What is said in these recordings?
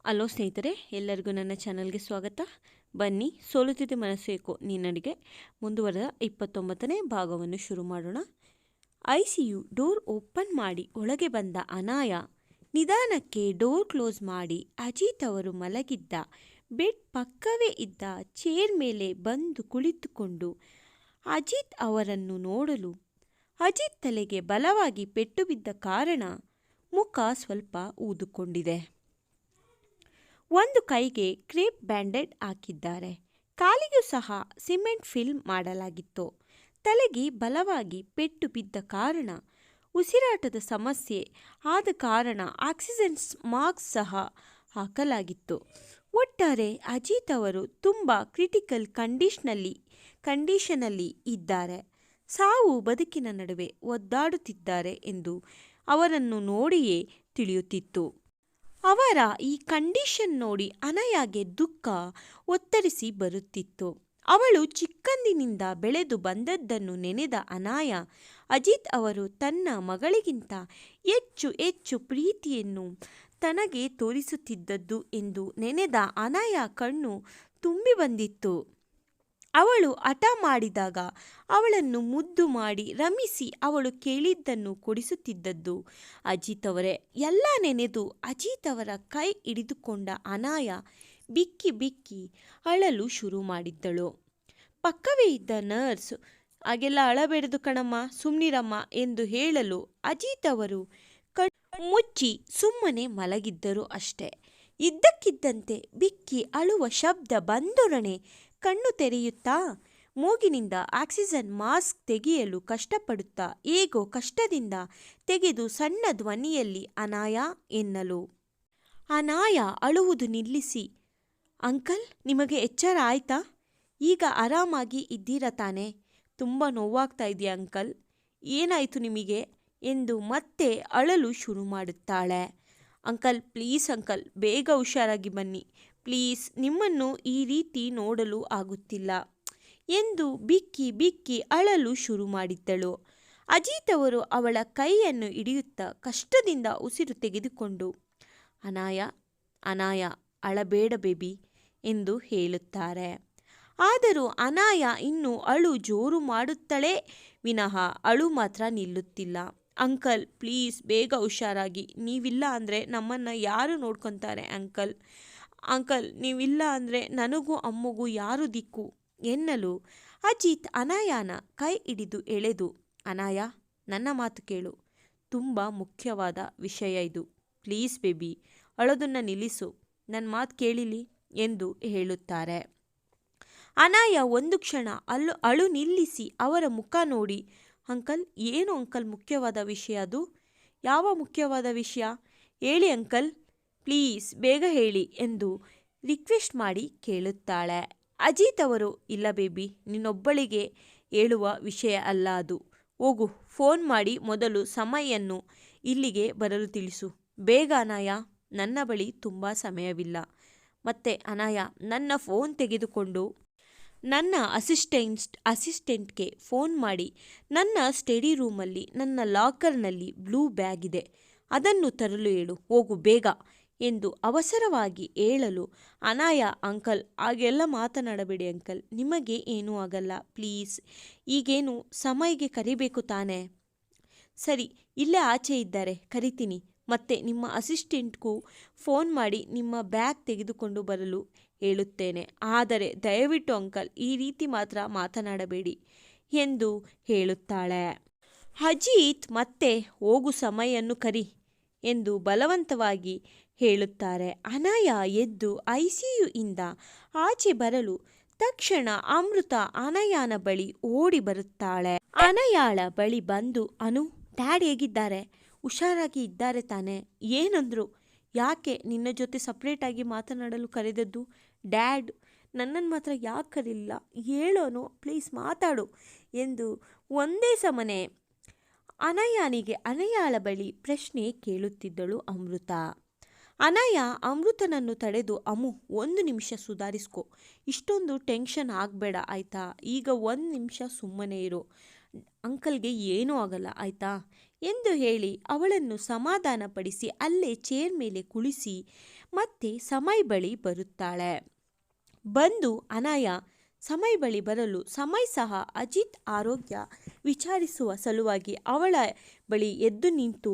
Hello ಸ್ನೇಹಿತರೆ, ಎಲ್ಲರಿಗೂ ನನ್ನ ಚಾನಲ್ಗೆ ಸ್ವಾಗತ. ಬನ್ನಿ, ಸೋಲುತ್ತಿದೆ ಮನಸ್ಸು ಏಕೋ ನಿನ್ನಡಿಗೆ ಮುಂದುವರೆದ 29ನೇ ಭಾಗವನ್ನು ಶುರು ಮಾಡೋಣ. ಐಸಿಯು ಡೋರ್ ಓಪನ್ ಮಾಡಿ ಒಳಗೆ ಬಂದ ಅನಾಯ ನಿಧಾನಕ್ಕೆ ಡೋರ್ ಕ್ಲೋಸ್ ಮಾಡಿ ಅಜಿತ್ ಅವರು ಮಲಗಿದ್ದ ಬೆಡ್ ಪಕ್ಕವೇ ಇದ್ದ ಚೇರ್ ಮೇಲೆ ಬಂದು ಕುಳಿತುಕೊಂಡು ಅಜಿತ್ ಅವರನ್ನು ನೋಡಲು ಅಜಿತ್ ತಲೆಗೆ ಬಲವಾಗಿ ಪೆಟ್ಟು ಬಿದ್ದ ಕಾರಣ ಮುಖ ಸ್ವಲ್ಪ ಊದಿಕೊಂಡಿದೆ. ಒಂದು ಕೈಗೆ ಕ್ರೇಪ್ ಬ್ಯಾಂಡೇಡ್ ಹಾಕಿದ್ದಾರೆ. ಕಾಲಿಗೂ ಸಹ ಸಿಮೆಂಟ್ ಫಿಲ್ ಮಾಡಲಾಗಿತ್ತು. ತಲೆಗೆ ಬಲವಾಗಿ ಪೆಟ್ಟು ಬಿದ್ದ ಕಾರಣ ಉಸಿರಾಟದ ಸಮಸ್ಯೆ ಆದ ಕಾರಣ ಆಕ್ಸಿಜನ್ ಮಾಸ್ಕ್ ಸಹ ಹಾಕಲಾಗಿತ್ತು. ಒಟ್ಟಾರೆ ಅಜಿತ್ ಅವರು ತುಂಬ ಕ್ರಿಟಿಕಲ್ ಕಂಡೀಷನಲ್ಲಿ ಇದ್ದಾರೆ. ಸಾವು ಬದುಕಿನ ನಡುವೆ ಒದ್ದಾಡುತ್ತಿದ್ದಾರೆ ಎಂದು ಅವರನ್ನು ನೋಡಿಯೇ ತಿಳಿಯುತ್ತಿತ್ತು. ಅವರ ಈ ಕಂಡೀಷನ್ ನೋಡಿ ಅನಯಾಗೆ ದುಃಖ ಒತ್ತರಿಸಿ ಬರುತ್ತಿತ್ತು. ಅವಳು ಚಿಕ್ಕಂದಿನಿಂದ ಬೆಳೆದು ಬಂದದ್ದನ್ನು ನೆನೆದ ಅನಾಯ ಅಜಿತ್ ಅವರು ತನ್ನ ಮಗಳಿಗಿಂತ ಹೆಚ್ಚು ಪ್ರೀತಿಯನ್ನು ತನಗೆ ತೋರಿಸುತ್ತಿದ್ದದ್ದು ಎಂದು ನೆನೆದ ಅನಾಯ ಕಣ್ಣು ತುಂಬಿ ಬಂದಿತ್ತು. ಅವಳು ಹಠ ಮಾಡಿದಾಗ ಅವಳನ್ನು ಮುದ್ದು ಮಾಡಿ ರಮಿಸಿ ಅವಳು ಕೇಳಿದ್ದನ್ನು ಕೊಡಿಸುತ್ತಿದ್ದದ್ದು ಅಜಿತ್ ಅವರೇ. ಎಲ್ಲ ನೆನೆದು ಅಜಿತ್ ಅವರ ಕೈ ಹಿಡಿದುಕೊಂಡ ಅನಾಯ ಬಿಕ್ಕಿ ಅಳಲು ಶುರು ಮಾಡಿದ್ದಳು. ಪಕ್ಕವೇ ಇದ್ದ ನರ್ಸ್ ಹಾಗೆಲ್ಲ ಅಳಬೇಡದು ಕಣಮ್ಮ, ಸುಮ್ಮನಿರಮ್ಮ ಎಂದು ಹೇಳಲು ಅಜಿತ್ ಅವರು ಮುಚ್ಚಿ ಸುಮ್ಮನೆ ಮಲಗಿದ್ದರು ಅಷ್ಟೇ. ಇದ್ದಕ್ಕಿದ್ದಂತೆ ಬಿಕ್ಕಿ ಅಳುವ ಶಬ್ದ ಬಂದೊಡನೆ ಕಣ್ಣು ತೆರೆಯುತ್ತಾ ಮೂಗಿನಿಂದ ಆಕ್ಸಿಜನ್ ಮಾಸ್ಕ್ ತೆಗೆಯಲು ಕಷ್ಟಪಡುತ್ತಾ ಹೇಗೋ ಕಷ್ಟದಿಂದ ತೆಗೆದು ಸಣ್ಣ ಧ್ವನಿಯಲ್ಲಿ ಅನಾಯ ಎನ್ನಲು ಅನಾಯ ಅಳುವುದು ನಿಲ್ಲಿಸಿ, ಅಂಕಲ್, ನಿಮಗೆ ಎಚ್ಚರ ಆಯ್ತಾ? ಈಗ ಆರಾಮಾಗಿ ಇದ್ದೀರಾ ತಾನೆ? ತುಂಬ ನೋವಾಗ್ತಾ ಇದೆಯಾ ಅಂಕಲ್? ಏನಾಯಿತು ನಿಮಗೆ ಎಂದು ಮತ್ತೆ ಅಳಲು ಶುರು ಮಾಡುತ್ತಾಳೆ. ಅಂಕಲ್, ಪ್ಲೀಸ್ ಅಂಕಲ್, ಬೇಗ ಹುಷಾರಾಗಿ ಬನ್ನಿ ಪ್ಲೀಸ್, ನಿಮ್ಮನ್ನು ಈ ರೀತಿ ನೋಡಲು ಆಗುತ್ತಿಲ್ಲ ಎಂದು ಬಿಕ್ಕಿ ಅಳಲು ಶುರು ಮಾಡಿದ್ದಳು. ಅಜಿತ್ ಅವರು ಅವಳ ಕೈಯನ್ನು ಹಿಡಿಯುತ್ತಾ ಕಷ್ಟದಿಂದ ಉಸಿರು ತೆಗೆದುಕೊಂಡು ಅನಾಯ ಅಳಬೇಡ ಬೇಬಿ ಎಂದು ಹೇಳುತ್ತಾರೆ. ಆದರೂ ಅನಾಯ ಇನ್ನೂ ಅಳು ಜೋರು ಮಾಡುತ್ತಲೇ ವಿನಃ ಅಳು ಮಾತ್ರ ನಿಲ್ಲುತ್ತಿಲ್ಲ. ಅಂಕಲ್, ಪ್ಲೀಸ್ ಬೇಗ ಹುಷಾರಾಗಿ, ನೀವಿಲ್ಲ ಅಂದರೆ ನಮ್ಮನ್ನು ಯಾರು ನೋಡ್ಕೊತಾರೆ ಅಂಕಲ್, ನೀವಿಲ್ಲ ಅಂದರೆ ನನಗೂ ಅಮ್ಮಗೂ ಯಾರು ದಿಕ್ಕು ಎನ್ನಲು ಅಜಿತ್ ಅನಾಯನ ಕೈ ಹಿಡಿದು ಎಳೆದು, ಅನಾಯ, ನನ್ನ ಮಾತು ಕೇಳು, ತುಂಬ ಮುಖ್ಯವಾದ ವಿಷಯ ಇದು, ಪ್ಲೀಸ್ ಬೇಬಿ, ಅಳೋದನ್ನು ನಿಲ್ಲಿಸು, ನನ್ನ ಮಾತು ಕೇಳಿಲಿ ಎಂದು ಹೇಳುತ್ತಾರೆ. ಅನಾಯ ಒಂದು ಕ್ಷಣ ಅಳು ನಿಲ್ಲಿಸಿ ಅವರ ಮುಖ ನೋಡಿ, ಅಂಕಲ್, ಏನು ಅಂಕಲ್ ಮುಖ್ಯವಾದ ವಿಷಯ? ಅದು ಯಾವ ಮುಖ್ಯವಾದ ವಿಷಯ? ಹೇಳಿ ಅಂಕಲ್, ಪ್ಲೀಸ್ ಬೇಗ ಹೇಳಿ ಎಂದು ರಿಕ್ವೆಸ್ಟ್ ಮಾಡಿ ಕೇಳುತ್ತಾಳೆ. ಅಜಿತ್ ಅವರು, ಇಲ್ಲ ಬೇಬಿ, ನಿನ್ನೊಬ್ಬಳಿಗೆ ಹೇಳುವ ವಿಷಯ ಅಲ್ಲ ಅದು. ಹೋಗು, ಫೋನ್ ಮಾಡಿ ಮೊದಲು ಸಮಯನ್ನು ಇಲ್ಲಿಗೆ ಬರಲು ತಿಳಿಸು ಬೇಗ ಅನಾಯ, ನನ್ನ ಬಳಿ ತುಂಬ ಸಮಯವಿಲ್ಲ. ಮತ್ತೆ ಅನಾಯ ನನ್ನ ಫೋನ್ ತೆಗೆದುಕೊಂಡು ನನ್ನ ಅಸಿಸ್ಟೆಂಟ್ಗೆ ಫೋನ್ ಮಾಡಿ ನನ್ನ ಸ್ಟಡಿ ರೂಮಲ್ಲಿ ನನ್ನ ಲಾಕರ್ನಲ್ಲಿ ಬ್ಲೂ ಬ್ಯಾಗ್ ಇದೆ, ಅದನ್ನು ತರಲು ಹೇಳು, ಹೋಗು ಬೇಗ ಎಂದು ಅವಸರವಾಗಿ ಹೇಳಲು ಅನಾಯ, ಅಂಕಲ್, ಹಾಗೆಲ್ಲ ಮಾತನಾಡಬೇಡಿ ಅಂಕಲ್, ನಿಮಗೆ ಏನೂ ಆಗಲ್ಲ ಪ್ಲೀಸ್, ಈಗೇನು ಸಮಯಕ್ಕೆ ಕರಿಬೇಕು ತಾನೇ? ಸರಿ, ಇಲ್ಲೇ ಆಚೆ ಇದ್ದಾರೆ, ಕರಿತೀನಿ. ಮತ್ತೆ ನಿಮ್ಮ ಅಸಿಸ್ಟೆಂಟ್ಗೂ ಫೋನ್ ಮಾಡಿ ನಿಮ್ಮ ಬ್ಯಾಗ್ ತೆಗೆದುಕೊಂಡು ಬರಲು ಹೇಳುತ್ತೇನೆ. ಆದರೆ ದಯವಿಟ್ಟು ಅಂಕಲ್, ಈ ರೀತಿ ಮಾತ್ರ ಮಾತನಾಡಬೇಡಿ ಎಂದು ಹೇಳುತ್ತಾಳೆ. ಅಜಿತ್ ಮತ್ತೆ ಹೋಗು ಸಮಯನ್ನು ಕರಿ ಎಂದು ಬಲವಂತವಾಗಿ ಹೇಳುತ್ತಾರೆ. ಅನಾಯ ಎದ್ದು ಐಸಿಯು ಇಂದ ಆಚೆ ಬರಲು ತಕ್ಷಣ ಅಮೃತ ಅನಯಾನ ಬಳಿ ಓಡಿ ಬರುತ್ತಾಳೆ. ಅನಯಾಳ ಬಳಿ ಬಂದು, ಅನು, ಡ್ಯಾಡ್ ಹೇಗಿದ್ದಾರೆ? ಹುಷಾರಾಗಿ ಇದ್ದಾರೆ ತಾನೆ? ಏನಂದ್ರು? ಯಾಕೆ ನಿನ್ನ ಜೊತೆ ಸಪ್ರೇಟಾಗಿ ಮಾತನಾಡಲು ಕರೆದದ್ದು? ಡ್ಯಾಡ್ ನನ್ನನ್ನು ಮಾತ್ರ ಯಾಕೆ ಕರೀಲಿಲ್ಲ? ಹೇಳೋನು, ಪ್ಲೀಸ್ ಮಾತಾಡು ಎಂದು ಒಂದೇ ಸಮನೆ ಅನಯಾಳ ಬಳಿ ಪ್ರಶ್ನೆ ಕೇಳುತ್ತಿದ್ದಳು ಅಮೃತ. ಅನಯ ಅಮೃತನನ್ನು ತಡೆದು, ಅಮ್ಮು, 1 ನಿಮಿಷ ಸುಧಾರಿಸ್ಕೊ, ಇಷ್ಟೊಂದು ಟೆನ್ಷನ್ ಆಗಬೇಡ ಆಯಿತಾ? ಈಗ 1 ನಿಮಿಷ ಸುಮ್ಮನೆ ಇರು. ಅಂಕಲ್ಗೆ ಏನೂ ಆಗಲ್ಲ ಆಯಿತಾ ಎಂದು ಹೇಳಿ ಅವಳನ್ನು ಸಮಾಧಾನಪಡಿಸಿ ಅಲ್ಲೇ ಚೇರ್ ಮೇಲೆ ಕುಳಿಸಿ ಮತ್ತೆ ಸಮಯ್ ಬಳಿ ಬರುತ್ತಾಳೆ. ಬಂದು ಅನಾಯ ಸಮಯ್ ಬಳಿ ಬರಲು ಸಮಯ್ ಸಹ ಅಜಿತ್ ಆರೋಗ್ಯ ವಿಚಾರಿಸುವ ಸಲುವಾಗಿ ಅವಳ ಬಳಿ ಎದ್ದು ನಿಂತು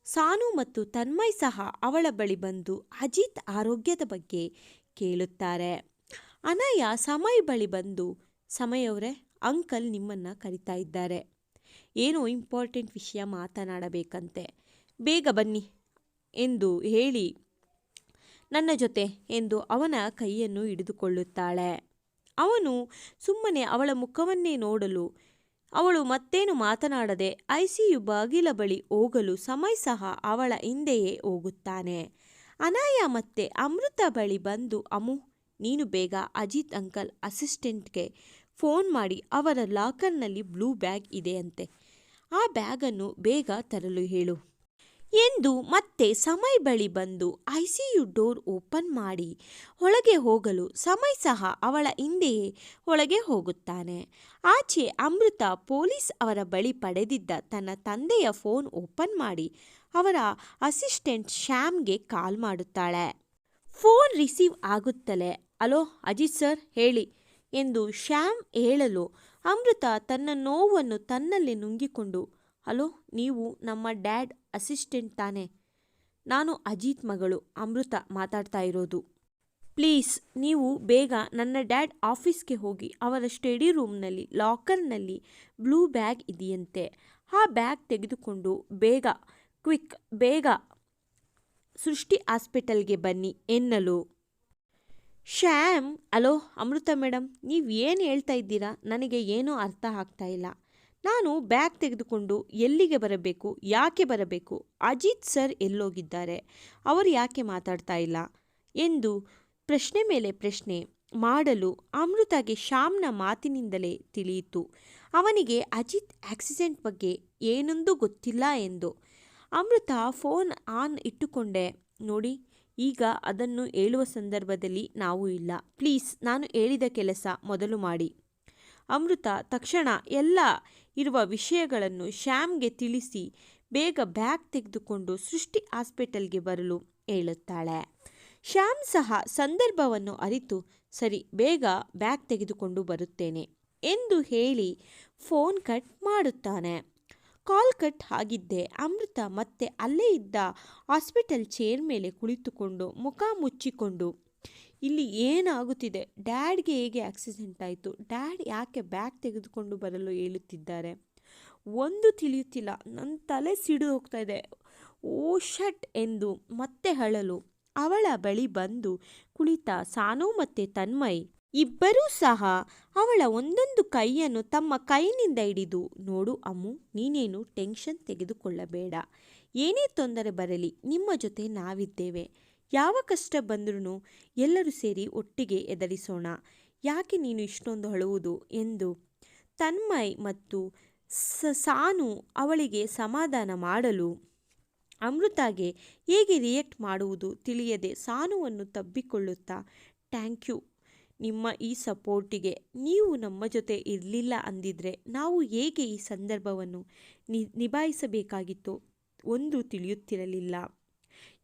ಸಾನು ಮತ್ತು ತನ್ಮಯ್ ಸಹ ಅವಳ ಬಳಿ ಬಂದು ಅಜಿತ್ ಆರೋಗ್ಯದ ಬಗ್ಗೆ ಕೇಳುತ್ತಾರೆ. ಅನಾಯ ಸಮಯ್ ಬಳಿ ಬಂದು ಸಮಯ್ ಅವರೇ, ಅಂಕಲ್ ನಿಮ್ಮನ್ನು ಕರಿತಾ ಇದ್ದಾರೆ, ಏನೋ ಇಂಪಾರ್ಟೆಂಟ್ ವಿಷಯ ಮಾತನಾಡಬೇಕಂತೆ, ಬೇಗ ಬನ್ನಿ ಎಂದು ಹೇಳಿ ನನ್ನ ಜೊತೆ ಎಂದು ಅವನ ಕೈಯನ್ನು ಹಿಡಿದುಕೊಳ್ಳುತ್ತಾಳೆ. ಅವನು ಸುಮ್ಮನೆ ಅವಳ ಮುಖವನ್ನೇ ನೋಡಲು ಅವಳು ಮತ್ತೇನು ಮಾತನಾಡದೆ ಐಸಿಯು ಬಾಗಿಲ ಬಳಿ ಹೋಗಲು ಸಮಯ್ ಸಹ ಅವಳ ಹಿಂದೆಯೇ ಹೋಗುತ್ತಾನೆ. ಅನಾಯ ಮತ್ತೆ ಅಮೃತ ಬಳಿ ಬಂದು ಅಮು, ನೀನು ಬೇಗ ಅಜಿತ್ ಅಂಕಲ್ ಅಸಿಸ್ಟೆಂಟ್ಗೆ ಫೋನ್ ಮಾಡಿ ಅವರ ಲಾಕರ್ನಲ್ಲಿ ಬ್ಲೂ ಬ್ಯಾಗ್ ಇದೆಯಂತೆ, ಆ ಬ್ಯಾಗನ್ನು ಬೇಗ ತರಲು ಹೇಳು ಎಂದು ಮತ್ತೆ ಸಮಯ್ ಬಳಿ ಬಂದು ಐಸಿಯು ಡೋರ್ ಓಪನ್ ಮಾಡಿ ಒಳಗೆ ಹೋಗಲು ಸಮಯ್ ಸಹ ಅವಳ ಹಿಂದೆಯೇ ಒಳಗೆ ಹೋಗುತ್ತಾನೆ. ಆಚೆ ಅಮೃತ ಪೊಲೀಸ್ ಅವರ ಬಳಿ ಪಡೆದಿದ್ದ ತನ್ನ ತಂದೆಯ ಫೋನ್ ಓಪನ್ ಮಾಡಿ ಅವರ ಅಸಿಸ್ಟೆಂಟ್ ಶ್ಯಾಮ್ಗೆ ಕಾಲ್ ಮಾಡುತ್ತಾಳೆ. ಫೋನ್ ರಿಸೀವ್ ಆಗುತ್ತಲೇ ಹಲೋ ಅಜಿತ್ ಸರ್ ಹೇಳಿ ಎಂದು ಶ್ಯಾಮ್ ಹೇಳಲು ಅಮೃತ ತನ್ನ ನೋವನ್ನು ತನ್ನಲ್ಲಿ ನುಂಗಿಕೊಂಡು ಹಲೋ, ನೀವು ನಮ್ಮ ಡ್ಯಾಡ್ ಅಸಿಸ್ಟೆಂಟ್ ತಾನೆ? ನಾನು ಅಜಿತ್ ಮಗಳು ಅಮೃತ ಮಾತಾಡ್ತಾ ಇರೋದು. ಪ್ಲೀಸ್ ನೀವು ಬೇಗ ನನ್ನ ಡ್ಯಾಡ್ ಆಫೀಸ್ಗೆ ಹೋಗಿ ಅವರ ಸ್ಟಡಿ ರೂಮ್ನಲ್ಲಿ ಲಾಕರ್ನಲ್ಲಿ ಬ್ಲೂ ಬ್ಯಾಗ್ ಇದೆಯಂತೆ, ಆ ಬ್ಯಾಗ್ ತೆಗೆದುಕೊಂಡು ಬೇಗ ಸೃಷ್ಟಿ ಹಾಸ್ಪಿಟಲ್ಗೆ ಬನ್ನಿ ಎನ್ನಲು ಶ್ಯಾಮ್ ಹಲೋ ಅಮೃತ ಮೇಡಮ್, ನೀವು ಏನು ಹೇಳ್ತಾ ಇದ್ದೀರಾ? ನನಗೆ ಏನೂ ಅರ್ಥ ಆಗ್ತಾ ಇಲ್ಲ. ನಾನು ಬ್ಯಾಗ್ ತೆಗೆದುಕೊಂಡು ಎಲ್ಲಿಗೆ ಬರಬೇಕು, ಯಾಕೆ ಬರಬೇಕು? ಅಜಿತ್ ಸರ್ ಎಲ್ಲೋಗಿದ್ದಾರೆ, ಅವರು ಯಾಕೆ ಮಾತಾಡ್ತಾ ಇಲ್ಲ ಎಂದು ಪ್ರಶ್ನೆ ಮೇಲೆ ಪ್ರಶ್ನೆ ಮಾಡಲು ಅಮೃತಗೆ ಶ್ಯಾಮ್ನ ಮಾತಿನಿಂದಲೇ ತಿಳಿಯಿತು ಅವನಿಗೆ ಅಜಿತ್ ಆಕ್ಸಿಡೆಂಟ್ ಬಗ್ಗೆ ಏನೊಂದು ಗೊತ್ತಿಲ್ಲ ಎಂದು. ಅಮೃತ ಫೋನ್ ಆನ್ ಇಟ್ಟುಕೊಂಡೆ ನೋಡಿ, ಈಗ ಅದನ್ನು ಹೇಳುವ ಸಂದರ್ಭದಲ್ಲಿ ನಾವು ಇಲ್ಲ, ಪ್ಲೀಸ್ ನಾನು ಹೇಳಿದ ಕೆಲಸ ಮೊದಲು ಮಾಡಿ. ಅಮೃತ ತಕ್ಷಣ ಎಲ್ಲ ಇರುವ ವಿಷಯಗಳನ್ನು ಶ್ಯಾಮ್ಗೆ ತಿಳಿಸಿ ಬೇಗ ಬ್ಯಾಗ್ ತೆಗೆದುಕೊಂಡು ಸೃಷ್ಟಿ ಹಾಸ್ಪಿಟಲ್ಗೆ ಬರಲು ಹೇಳುತ್ತಾಳೆ. ಶ್ಯಾಮ್ ಸಹ ಸಂದರ್ಭವನ್ನು ಅರಿತು ಸರಿ ಬೇಗ ಬ್ಯಾಗ್ ತೆಗೆದುಕೊಂಡು ಬರುತ್ತೇನೆ ಎಂದು ಹೇಳಿ ಫೋನ್ ಕಟ್ ಮಾಡುತ್ತಾನೆ. ಕಾಲ್ ಕಟ್ ಆಗಿದ್ದೆ ಅಮೃತ ಮತ್ತೆ ಅಲ್ಲೇ ಇದ್ದ ಹಾಸ್ಪಿಟಲ್ ಚೇರ್ ಮೇಲೆ ಕುಳಿತುಕೊಂಡು ಮುಖ ಮುಚ್ಚಿಕೊಂಡು ಇಲ್ಲಿ ಏನಾಗುತ್ತಿದೆ, ಡ್ಯಾಡ್ಗೆ ಹೇಗೆ ಆಕ್ಸಿಡೆಂಟ್ ಆಯಿತು, ಡ್ಯಾಡ್ ಯಾಕೆ ಬ್ಯಾಗ್ ತೆಗೆದುಕೊಂಡು ಬರಲು ಹೇಳುತ್ತಿದ್ದಾರೆ, ಒಂದು ತಿಳಿಯುತ್ತಿಲ್ಲ, ನನ್ನ ತಲೆ ಸಿಡಿದು ಹೋಗ್ತಾ ಇದೆ, ಓ ಶಟ್ ಎಂದು ಮತ್ತೆ ಅಳಲು ಅವಳ ಬಳಿ ಬಂದು ಕುಳಿತ ಸಾನು ಮತ್ತು ತನ್ಮಯ್ ಇಬ್ಬರೂ ಸಹ ಅವಳ ಒಂದೊಂದು ಕೈಯನ್ನು ತಮ್ಮ ಕೈನಿಂದ ಹಿಡಿದು ನೋಡು ಅಮ್ಮು, ನೀನೇನು ಟೆನ್ಷನ್ ತೆಗೆದುಕೊಳ್ಳಬೇಡ, ಏನೇ ತೊಂದರೆ ಬರಲಿ ನಿಮ್ಮ ಜೊತೆ ನಾವಿದ್ದೇವೆ, ಯಾವ ಕಷ್ಟ ಬಂದ್ರೂ ಎಲ್ಲರೂ ಸೇರಿ ಒಟ್ಟಿಗೆ ಎದುರಿಸೋಣ, ಯಾಕೆ ನೀನು ಇಷ್ಟೊಂದು ಅಳುವುದು ಎಂದು ತನ್ಮಯ್ ಮತ್ತು ಸಾನು ಅವಳಿಗೆ ಸಮಾಧಾನ ಮಾಡಲು ಅಮೃತಗೆ ಹೇಗೆ ರಿಯಾಕ್ಟ್ ಮಾಡುವುದು ತಿಳಿಯದೆ ಸಾನುವನ್ನು ತಬ್ಬಿಕೊಳ್ಳುತ್ತಾ ಥ್ಯಾಂಕ್ ಯು ನಿಮ್ಮ ಈ ಸಪೋರ್ಟಿಗೆ, ನೀವು ನಮ್ಮ ಜೊತೆ ಇರಲಿಲ್ಲ ಅಂದಿದ್ರೆ ನಾವು ಹೇಗೆ ಈ ಸಂದರ್ಭವನ್ನು ನಿಭಾಯಿಸಬೇಕಾಗಿತ್ತು ಒಂದು ತಿಳಿಯುತ್ತಿರಲಿಲ್ಲ,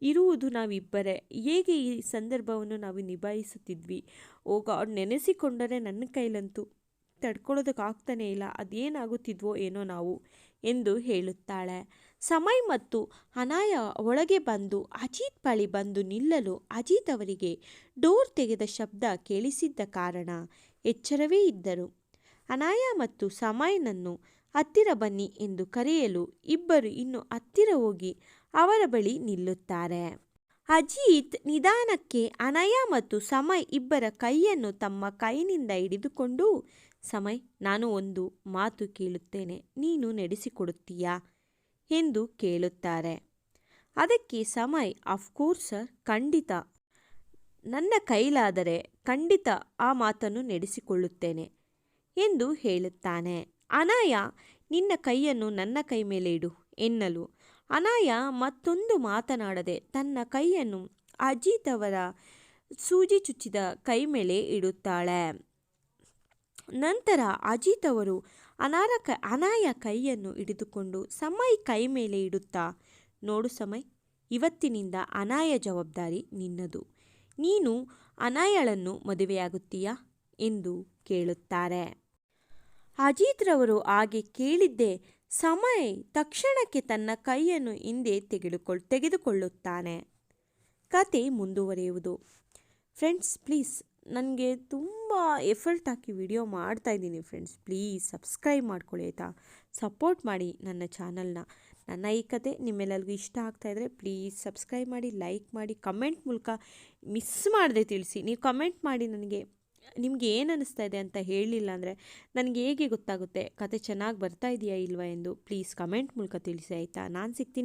ಇರುವುದು ನಾವಿಬ್ಬರೇ, ಹೇಗೆ ಈ ಸಂದರ್ಭವನ್ನು ನಾವು ನಿಭಾಯಿಸುತ್ತಿದ್ವಿ, ಓ ಗಾಡ್ ನೆನೆಸಿಕೊಂಡರೆ ನನ್ನ ಕೈಲಂತೂ ತಡ್ಕೊಳ್ಳೋದಕ್ಕಾಗ್ತಾನೇ ಇಲ್ಲ, ಅದೇನಾಗುತ್ತಿದ್ವೋ ಏನೋ ನಾವು ಎಂದು ಹೇಳುತ್ತಾಳೆ. ಸಮಯ್ ಮತ್ತು ಅನಾಯ ಒಳಗೆ ಬಂದು ಅಜಿತ್ ಬಳಿ ಬಂದು ನಿಲ್ಲಲು ಅಜಿತ್ ಅವರಿಗೆ ಡೋರ್ ತೆಗೆದ ಶಬ್ದ ಕೇಳಿಸಿದ್ದ ಕಾರಣ ಎಚ್ಚರವೇ ಇದ್ದರು. ಅನಾಯ ಮತ್ತು ಸಮಯ್ನನ್ನು ಹತ್ತಿರ ಬನ್ನಿ ಎಂದು ಕರೆಯಲು ಇಬ್ಬರು ಇನ್ನು ಹತ್ತಿರ ಹೋಗಿ ಅವರ ಬಳಿ ನಿಲ್ಲುತ್ತಾರೆ. ಅಜಿತ್ ನಿಧಾನಕ್ಕೆ ಅನಯ ಮತ್ತು ಸಮಯ್ ಇಬ್ಬರ ಕೈಯನ್ನು ತಮ್ಮ ಕೈನಿಂದ ಹಿಡಿದುಕೊಂಡು ಸಮಯ್, ನಾನು ಒಂದು ಮಾತು ಕೇಳುತ್ತೇನೆ, ನೀನು ನಡೆಸಿಕೊಡುತ್ತೀಯಾ ಎಂದು ಕೇಳುತ್ತಾರೆ. ಅದಕ್ಕೆ ಸಮಯ್ ಅಫ್ಕೋರ್ಸ್ ಸರ್, ಖಂಡಿತ, ನನ್ನ ಕೈಲಾದರೆ ಖಂಡಿತ ಆ ಮಾತನ್ನು ನಡೆಸಿಕೊಳ್ಳುತ್ತೇನೆ ಎಂದು ಹೇಳುತ್ತಾನೆ. ಅನಾಯ ನಿನ್ನ ಕೈಯನ್ನು ನನ್ನ ಕೈ ಮೇಲೆ ಇಡು ಎನ್ನಲು ಅನಾಯ ಮತ್ತೊಂದು ಮಾತನಾಡದೆ ತನ್ನ ಕೈಯನ್ನು ಅಜಿತ್ ಅವರ ಸೂಜಿ ಚುಚ್ಚಿದ ಕೈ ಮೇಲೆ ಇಡುತ್ತಾಳೆ. ನಂತರ ಅಜಿತ್ ಅವರು ಅನಾಯ ಕೈಯನ್ನು ಹಿಡಿದುಕೊಂಡು ಸಮಯ್ ಕೈ ಮೇಲೆ ಇಡುತ್ತಾ, ನೋಡು ಸಮಯ್, ಇವತ್ತಿನಿಂದ ಅನಾಯ ಜವಾಬ್ದಾರಿ ನಿನ್ನದು. ನೀನು ಅನಾಯಳನ್ನು ಮದುವೆಯಾಗುತ್ತೀಯಾ ಎಂದು ಕೇಳುತ್ತಾರೆ. ಅಜಿತ್ರವರು ಹಾಗೆ ಕೇಳಿದ್ದೇ ಸಮಯ್ ತಕ್ಷಣಕ್ಕೆ ತನ್ನ ಕೈಯನ್ನು ಹಿಂದೆ ತೆಗೆದುಕೊಳ್ಳುತ್ತಾನೆ. ಕತೆ ಮುಂದುವರಿಯುವುದು. ಫ್ರೆಂಡ್ಸ್, ಪ್ಲೀಸ್, ನನಗೆ ತುಂಬ ಎಫರ್ಟ್ ಹಾಕಿ ವಿಡಿಯೋ ಮಾಡ್ತಾಯಿದ್ದೀನಿ ಫ್ರೆಂಡ್ಸ್. ಪ್ಲೀಸ್ ಸಬ್ಸ್ಕ್ರೈಬ್ ಮಾಡ್ಕೊಳ್ಳಿ ಆಯಿತಾ. ಸಪೋರ್ಟ್ ಮಾಡಿ ನನ್ನ ಚಾನಲ್ನ. ನನ್ನ ಈ ಕತೆ ನಿಮ್ಮೆಲ್ಲರಿಗೂ ಇಷ್ಟ ಆಗ್ತಾಯಿದ್ರೆ ಪ್ಲೀಸ್ ಸಬ್ಸ್ಕ್ರೈಬ್ ಮಾಡಿ, ಲೈಕ್ ಮಾಡಿ, ಕಮೆಂಟ್ ಮೂಲಕ ಮಿಸ್ ಮಾಡದೆ ತಿಳಿಸಿ. ನೀವು ಕಮೆಂಟ್ ಮಾಡಿ ನನಗೆ ನಿಮ್ಗೆ ಏನು ಅನ್ನಿಸ್ತಾ ಇದೆ ಅಂತ ಹೇಳಿಲ್ಲ ಅಂದರೆ ನನಗೆ ಹೇಗೆ ಗೊತ್ತಾಗುತ್ತೆ ಕತೆ ಚೆನ್ನಾಗಿ ಬರ್ತಾ ಇದೆಯಾ ಇಲ್ವಾ ಎಂದು. ಪ್ಲೀಸ್ ಕಮೆಂಟ್ ಮೂಲಕ ತಿಳಿಸಿ ಆಯಿತಾ. ನಾನು ಸಿಗ್ತೀನಿ.